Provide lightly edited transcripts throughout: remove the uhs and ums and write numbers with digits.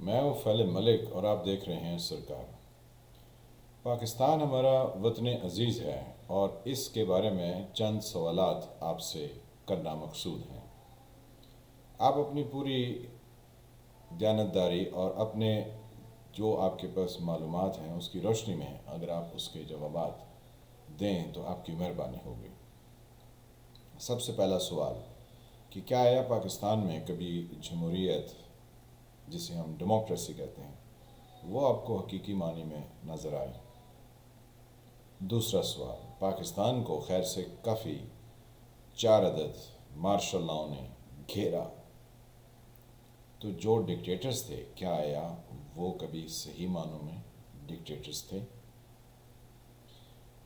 میں ہوں فیل ملک اور آپ دیکھ رہے ہیں سرکار۔ پاکستان ہمارا وطن عزیز ہے اور اس کے بارے میں چند سوالات آپ سے کرنا مقصود ہیں۔ آپ اپنی پوری دیانتداری اور اپنے جو آپ کے پاس معلومات ہیں اس کی روشنی میں اگر آپ اس کے جوابات دیں تو آپ کی مہربانی ہوگی۔ سب سے پہلا سوال کہ کیا آیا پاکستان میں کبھی جمہوریت، جسے ہم ڈیموکریسی کہتے ہیں، وہ آپ کو حقیقی معنی میں نظر آئے؟ دوسرا سوال، پاکستان کو خیر سے کافی 4 عدد مارشل لاؤ نے گھیرا، تو جو ڈکٹیٹرز تھے کیا آیا وہ کبھی صحیح معنوں میں ڈکٹیٹرز تھے؟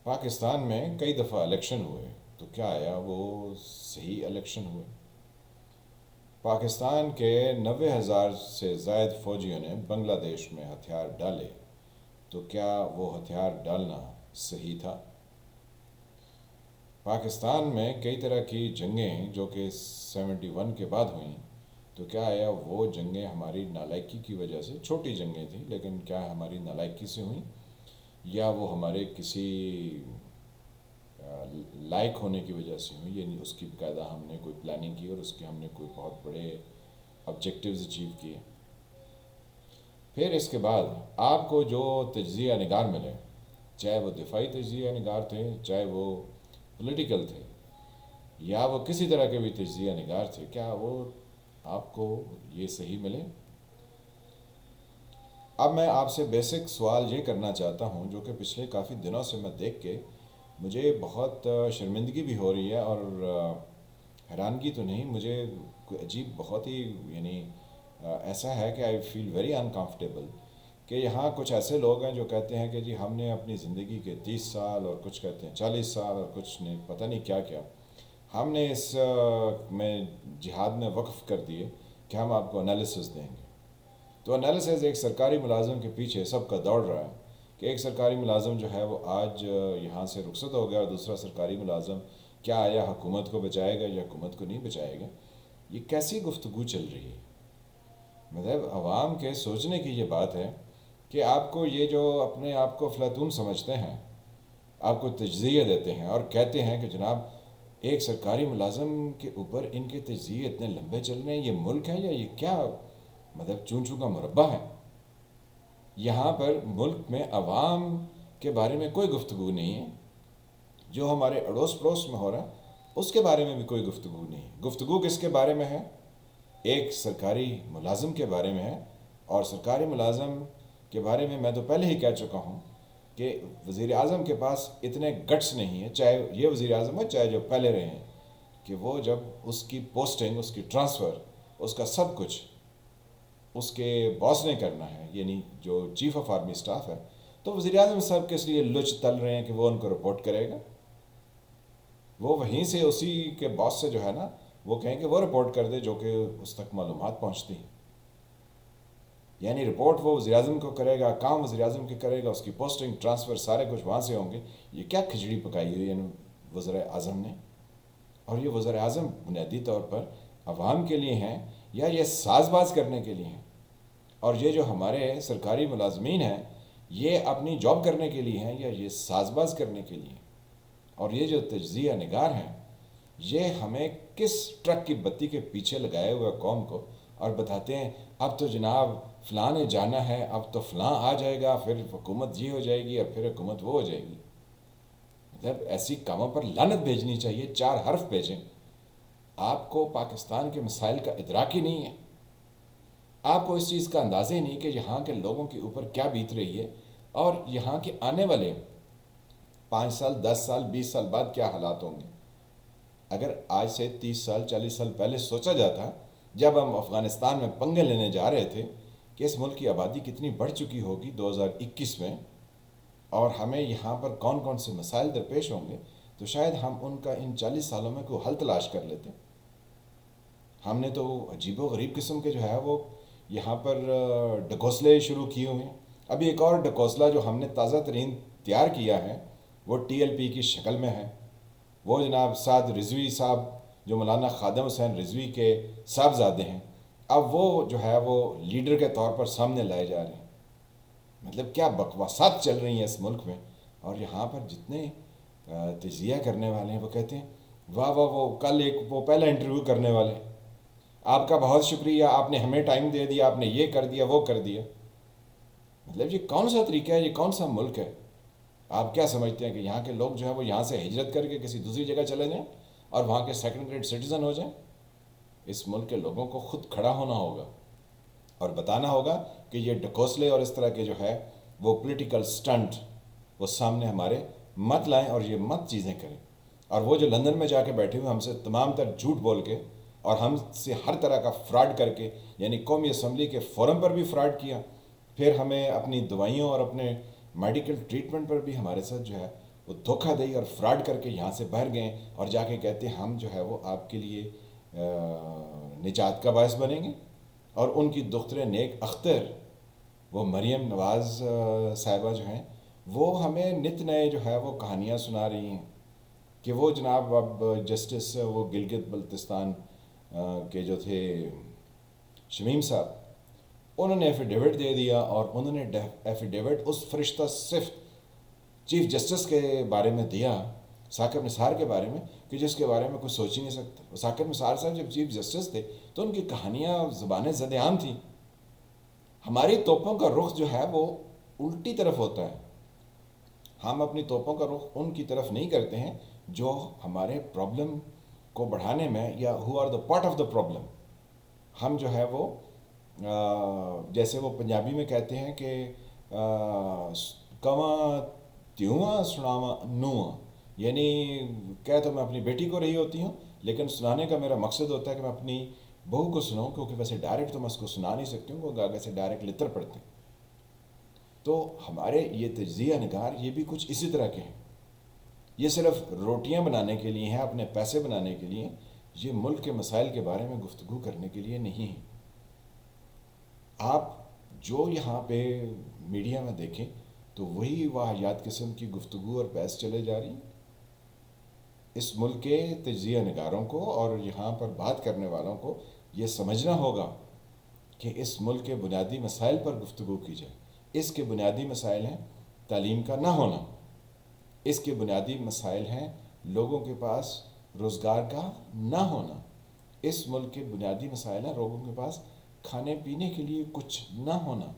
پاکستان میں کئی دفعہ الیکشن ہوئے، تو کیا آیا وہ صحیح الیکشن ہوئے؟ پاکستان کے 90,000 سے زائد فوجیوں نے بنگلہ دیش میں ہتھیار ڈالے، تو کیا وہ ہتھیار ڈالنا صحیح تھا؟ پاکستان میں کئی طرح کی جنگیں جو کہ 71 کے بعد ہوئیں، تو کیا آیا وہ جنگیں ہماری نالائکی کی وجہ سے، چھوٹی جنگیں تھیں لیکن کیا ہماری نالائکی سے ہوئیں یا وہ ہمارے کسی لائق ہونے کی وجہ سے ہوئی، یعنی اس کی باقاعدہ ہم نے کوئی پلاننگ کی اور اس کے ہم نے کوئی بہت بڑے آبجیکٹیوز اچیو کیے؟ پھر اس کے بعد آپ کو جو تجزیہ نگار ملے، چاہے وہ دفاعی تجزیہ نگار تھے، چاہے وہ پولیٹیکل تھے، یا وہ کسی طرح کے بھی تجزیہ نگار تھے، کیا وہ آپ کو یہ صحیح ملے؟ اب میں آپ سے بیسک سوال یہ کرنا چاہتا ہوں جو کہ پچھلے کافی دنوں سے میں دیکھ کے مجھے بہت شرمندگی بھی ہو رہی ہے اور حیرانگی تو نہیں، مجھے کوئی عجیب بہت ہی یعنی ایسا ہے کہ آئی فیل ویری انکمفرٹیبل کہ یہاں کچھ ایسے لوگ ہیں جو کہتے ہیں کہ جی ہم نے اپنی زندگی کے 30 سال اور کچھ کہتے ہیں 40 سال اور کچھ نے پتہ نہیں کیا کیا ہم نے اس میں جہاد میں وقف کر دیے کہ ہم آپ کو انالیسس دیں گے۔ تو انالیسز ایک سرکاری ملازم کے پیچھے سب کا دوڑ رہا ہے کہ ایک سرکاری ملازم جو ہے وہ آج یہاں سے رخصت ہو گیا اور دوسرا سرکاری ملازم کیا آیا حکومت کو بچائے گا یا حکومت کو نہیں بچائے گا؟ یہ کیسی گفتگو چل رہی ہے؟ مطلب عوام کے سوچنے کی یہ بات ہے کہ آپ کو یہ جو اپنے آپ کو افلاطون سمجھتے ہیں، آپ کو تجزیہ دیتے ہیں اور کہتے ہیں کہ جناب ایک سرکاری ملازم کے اوپر ان کے تجزیے اتنے لمبے چل رہے ہیں، یہ ملک ہے یا یہ کیا مطلب چون چون کا مربع ہے؟ یہاں پر ملک میں عوام کے بارے میں کوئی گفتگو نہیں ہے، جو ہمارے اڑوس پڑوس میں ہو رہا ہے اس کے بارے میں بھی کوئی گفتگو نہیں ہے۔ گفتگو کس کے بارے میں ہے؟ ایک سرکاری ملازم کے بارے میں ہے، اور سرکاری ملازم کے بارے میں تو پہلے ہی کہہ چکا ہوں کہ وزیر اعظم کے پاس اتنے گٹس نہیں ہیں، چاہے یہ وزیر اعظم ہو چاہے جو پہلے رہے ہیں، کہ وہ جب اس کی پوسٹنگ، اس کی ٹرانسفر، اس کا سب کچھ اس کے باس نے کرنا ہے، یعنی جو چیف آف آرمی اسٹاف ہے، تو وزیر اعظم صاحب کس لیے لچ تل رہے ہیں کہ وہ ان کو رپورٹ کرے گا؟ وہ وہیں سے اسی کے باس سے جو ہے نا وہ کہیں کہ وہ رپورٹ کر دے جو کہ اس تک معلومات پہنچتی ہیں، یعنی رپورٹ وہ وزیر اعظم کو کرے گا، کام وزیر اعظم کے کرے گا، اس کی پوسٹنگ ٹرانسفر سارے کچھ وہاں سے ہوں گے۔ یہ کیا کھچڑی پکائی ہوئی ہے وزیر اعظم نے؟ اور یہ وزیر اعظم بنیادی طور پر عوام کے لیے ہیں یا یہ ساز باز کرنے کے لیے ہیں؟ اور یہ جو ہمارے سرکاری ملازمین ہیں یہ اپنی جاب کرنے کے لیے ہیں یا یہ ساز باز کرنے کے لیے ہیں؟ اور یہ جو تجزیہ نگار ہیں یہ ہمیں کس ٹرک کی بتی کے پیچھے لگائے ہوئے قوم کو اور بتاتے ہیں اب تو جناب فلاں نے جانا ہے، اب تو فلاں آ جائے گا، پھر حکومت یہ ہو جائے گی اور پھر حکومت وہ ہو جائے گی۔ مطلب ایسی کاموں پر لعنت بھیجنی چاہیے، 4 حرف بھیجیں۔ آپ کو پاکستان کے مسائل کا ادراک ہی نہیں ہے، آپ کو اس چیز کا اندازہ ہی نہیں کہ یہاں کے لوگوں کے اوپر کیا بیت رہی ہے اور یہاں کے آنے والے 5 سال 10 سال 20 سال بعد کیا حالات ہوں گے۔ اگر آج سے 30 سال 40 سال پہلے سوچا جاتا، جب ہم افغانستان میں پنگے لینے جا رہے تھے کہ اس ملک کی آبادی کتنی بڑھ چکی ہوگی 2021 میں اور ہمیں یہاں پر کون کون سے مسائل درپیش ہوں گے، تو شاید ہم ان کا ان 40 سالوں میں کوئی حل تلاش کر لیتے۔ ہم نے تو عجیب و غریب قسم کے جو ہے وہ یہاں پر ڈکوسلے شروع کیے ہوئے ہیں۔ ابھی ایک اور ڈکوسلا جو ہم نے تازہ ترین تیار کیا ہے وہ ٹی ایل پی کی شکل میں ہے۔ وہ جناب سعد رضوی صاحب جو مولانا خادم حسین رضوی کے صاحبزادے ہیں، اب وہ جو ہے وہ لیڈر کے طور پر سامنے لائے جا رہے ہیں. مطلب کیا بکواسات چل رہی ہیں اس ملک میں. اور یہاں پر جتنے تجزیہ کرنے والے ہیں وہ کہتے ہیں واہ واہ وہ کل ایک وہ پہلا انٹرویو کرنے والے آپ کا بہت شکریہ آپ نے ہمیں ٹائم دے دیا آپ نے یہ کر دیا وہ کر دیا. مطلب یہ کون سا طریقہ ہے یہ کون سا ملک ہے. آپ کیا سمجھتے ہیں کہ یہاں کے لوگ جو ہیں وہ یہاں سے ہجرت کر کے کسی دوسری جگہ چلے جائیں اور وہاں کے سیکنڈ گریڈ سٹیزن ہو جائیں. اس ملک کے لوگوں کو خود کھڑا ہونا ہوگا اور بتانا ہوگا کہ یہ ڈکوسلے اور اس طرح کے جو ہے وہ پولیٹیکل سٹنٹ وہ سامنے ہمارے مت لائیں اور یہ مت چیزیں کریں. اور وہ جو لندن میں جا کے بیٹھے ہوئے ہم سے تمام تر جھوٹ بول کے اور ہم سے ہر طرح کا فراڈ کر کے یعنی قومی اسمبلی کے فورم پر بھی فراڈ کیا پھر ہمیں اپنی دوائیوں اور اپنے میڈیکل ٹریٹمنٹ پر بھی ہمارے ساتھ جو ہے وہ دھوکہ دہی اور فراڈ کر کے یہاں سے باہر گئے اور جا کے کہتے ہیں ہم جو ہے وہ آپ کے لیے نجات کا باعث بنیں گے. اور ان کی دختر نیک اختر وہ مریم نواز صاحبہ جو ہیں وہ ہمیں نت نئے جو ہے وہ کہانیاں سنا رہی ہیں کہ وہ جناب اب جسٹس وہ گلگت بلتستان کے جو تھے شمیم صاحب انہوں نے ایفیڈیوٹ دے دیا اور انہوں نے ایفیڈیوٹ اس فرشتہ صفت چیف جسٹس کے بارے میں دیا ثاقب نثار کے بارے میں کہ جس کے بارے میں کوئی سوچ ہی نہیں سکتا. ثاقب نثار صاحب جب چیف جسٹس تھے تو ان کی کہانیاں زبانیں زد عام تھیں. ہماری توپوں کا رخ جو ہے وہ الٹی طرف ہوتا ہے. ہم اپنی توپوں کا رخ ان کی طرف نہیں کرتے ہیں جو ہمارے پرابلم کو بڑھانے میں یا who are the part of the problem. ہم جو ہے وہ جیسے وہ پنجابی میں کہتے ہیں کہ کواں تیواں سناواں نواں یعنی کہہ تو میں اپنی بیٹی کو رہی ہوتی ہوں لیکن سنانے کا میرا مقصد ہوتا ہے کہ میں اپنی بہو کو سناؤں کیونکہ ویسے ڈائریکٹ تو میں اس کو سنا نہیں سکتی ہوں وہ آگے سے ڈائریکٹ لطر پڑتے ہیں. تو ہمارے یہ تجزیہ نگار یہ بھی کچھ اسی طرح کے ہیں. یہ صرف روٹیاں بنانے کے لیے ہیں اپنے پیسے بنانے کے لیے. یہ ملک کے مسائل کے بارے میں گفتگو کرنے کے لیے نہیں ہے. آپ جو یہاں پہ میڈیا میں دیکھیں تو وہی واحیات قسم کی گفتگو اور بحث چلے جا رہی ہیں. اس ملک کے تجزیہ نگاروں کو اور یہاں پر بات کرنے والوں کو یہ سمجھنا ہوگا کہ اس ملک کے بنیادی مسائل پر گفتگو کی جائے. اس کے بنیادی مسائل ہیں تعلیم کا نہ ہونا. اس کے بنیادی مسائل ہیں لوگوں کے پاس روزگار کا نہ ہونا. اس ملک کے بنیادی مسائل ہیں لوگوں کے پاس کھانے پینے کے لیے کچھ نہ ہونا.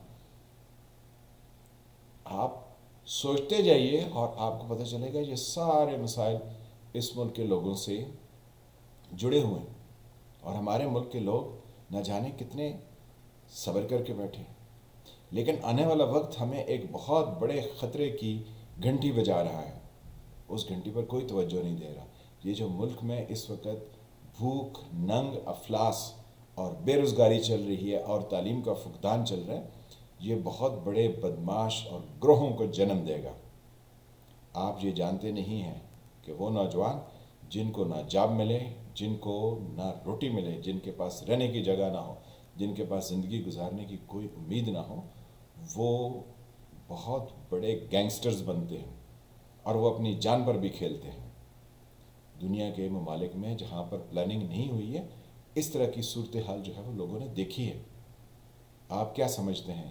آپ سوچتے جائیے اور آپ کو پتہ چلے گا یہ سارے مسائل اس ملک کے لوگوں سے جڑے ہوئے ہیں. اور ہمارے ملک کے لوگ نہ جانے کتنے صبر کر کے بیٹھے ہیں. لیکن آنے والا وقت ہمیں ایک بہت بڑے خطرے کی گھنٹی بجا رہا ہے. اس گھنٹی پر کوئی توجہ نہیں دے رہا. یہ جو ملک میں اس وقت بھوک ننگ افلاس اور بے روزگاری چل رہی ہے اور تعلیم کا فقدان چل رہا ہے یہ بہت بڑے بدماش اور گروہوں کو جنم دے گا. آپ یہ جانتے نہیں ہیں کہ وہ نوجوان جن کو نہ جاب ملے جن کو نہ روٹی ملے جن کے پاس رہنے کی جگہ نہ ہو جن کے پاس زندگی گزارنے کی کوئی امید نہ ہو وہ بہت بڑے گینگسٹرز بنتے ہیں اور وہ اپنی جان پر بھی کھیلتے ہیں. دنیا کے ممالک میں جہاں پر پلاننگ نہیں ہوئی ہے اس طرح کی صورتحال جو ہے وہ لوگوں نے دیکھی ہے. آپ کیا سمجھتے ہیں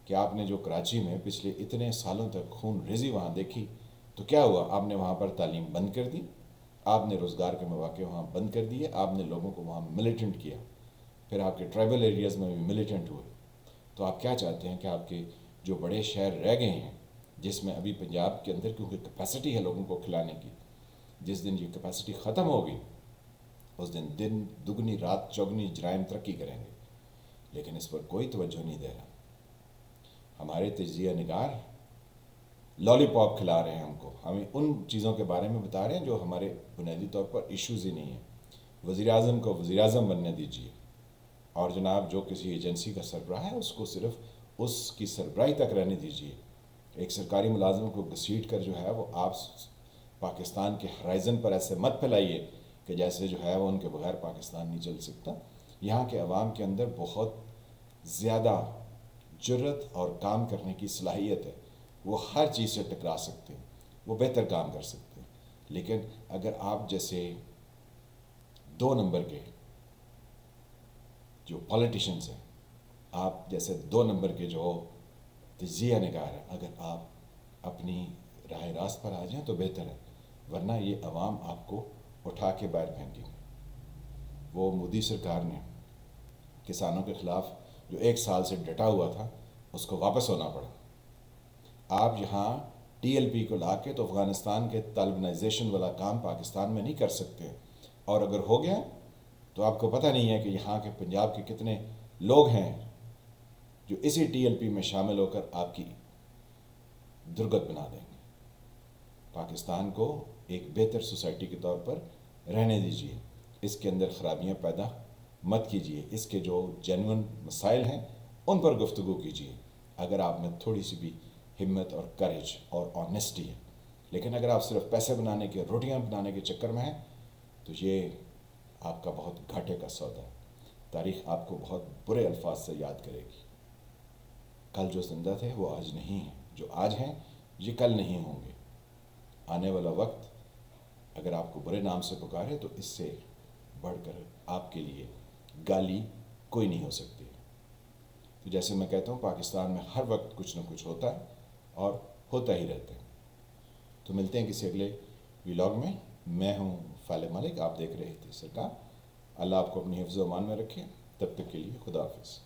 کہ آپ نے جو کراچی میں پچھلے اتنے سالوں تک خون ریزی وہاں دیکھی تو کیا ہوا؟ آپ نے وہاں پر تعلیم بند کر دی. آپ نے روزگار کے مواقع وہاں بند کر دیے. آپ نے لوگوں کو وہاں ملیٹنٹ کیا. پھر آپ کے ٹرائبل ایریاز میں بھی ملیٹنٹ ہوئے. تو آپ کیا چاہتے ہیں کہ آپ کے جو بڑے شہر رہ گئے ہیں جس میں ابھی پنجاب کے اندر کیونکہ کیپیسٹی ہے لوگوں کو کھلانے کی جس دن یہ کیپیسٹی ختم ہوگی اس دن دن دگنی رات چوگنی جرائم ترقی کریں گے. لیکن اس پر کوئی توجہ نہیں دے رہا. ہمارے تجزیہ نگار لالی پاپ کھلا رہے ہیں ہم کو. ہمیں ان چیزوں کے بارے میں بتا رہے ہیں جو ہمارے بنیادی طور پر ایشوز ہی نہیں ہیں. وزیر اعظم کو وزیر اعظم بننے دیجیے اور جناب جو کسی ایجنسی کا سربراہ ہے اس کو صرف اس کی سربراہی تک رہنے دیجیے. ایک سرکاری ملازم کو گھسیٹ کر جو ہے وہ آپ پاکستان کے ہرائزن پر ایسے مت پھیلائیے کہ جیسے جو ہے وہ ان کے بغیر پاکستان نہیں چل سکتا. یہاں کے عوام کے اندر بہت زیادہ جرت اور کام کرنے کی صلاحیت ہے. وہ ہر چیز سے ٹکرا سکتے ہیں. وہ بہتر کام کر سکتے ہیں. لیکن اگر آپ جیسے 2 نمبر کے جو پولیٹیشنز ہیں، آپ جیسے 2 نمبر کے جو تجزیہ نگار ہیں، اگر آپ اپنی راہ راست پر آ جائیں تو بہتر ہے، ورنہ یہ عوام آپ کو اٹھا کے باہر پھینکیں گے۔ وہ مودی سرکار نے کسانوں کے خلاف جو 1 سال سے ڈٹا ہوا تھا، اس کو واپس ہونا پڑا۔ آپ یہاں ٹی ایل پی کو لا کے تو افغانستان کے طالبنائزیشن والا کام پاکستان میں نہیں کر سکتے، اور اگر ہو گیا تو آپ کو پتہ نہیں ہے کہ یہاں کے پنجاب کے کتنے لوگ ہیں جو اسی ٹی ایل پی میں شامل ہو کر آپ کی درگت بنا دیں گے۔ پاکستان کو ایک بہتر سوسائٹی کے طور پر رہنے دیجیے، اس کے اندر خرابیاں پیدا مت کیجیے، اس کے جو جینون مسائل ہیں ان پر گفتگو کیجیے، اگر آپ میں تھوڑی سی بھی ہمت اور کریج اور آنیسٹی ہے۔ لیکن اگر آپ صرف پیسے بنانے کے، روٹیاں بنانے کے چکر میں ہیں تو یہ آپ کا بہت گھاٹے کا سودا ہے۔ تاریخ آپ کو بہت برے الفاظ سے یاد کرے گی۔ کل جو زندہ تھے وہ آج نہیں ہیں، جو آج ہیں یہ کل نہیں ہوں گے۔ آنے والا وقت اگر آپ کو برے نام سے پکارے تو اس سے بڑھ کر آپ کے لیے گالی کوئی نہیں ہو سکتی۔ تو جیسے میں کہتا ہوں، پاکستان میں ہر وقت کچھ نہ کچھ ہوتا ہے اور ہوتا ہی رہتا ہے۔ تو ملتے ہیں کسی اگلے ولاگ میں۔ میں ہوں فالق ملک، آپ دیکھ رہے تھے سرکار۔ اللہ آپ کو اپنی حفظ و امان میں رکھے۔ تب تک کے لیے خدا حافظ۔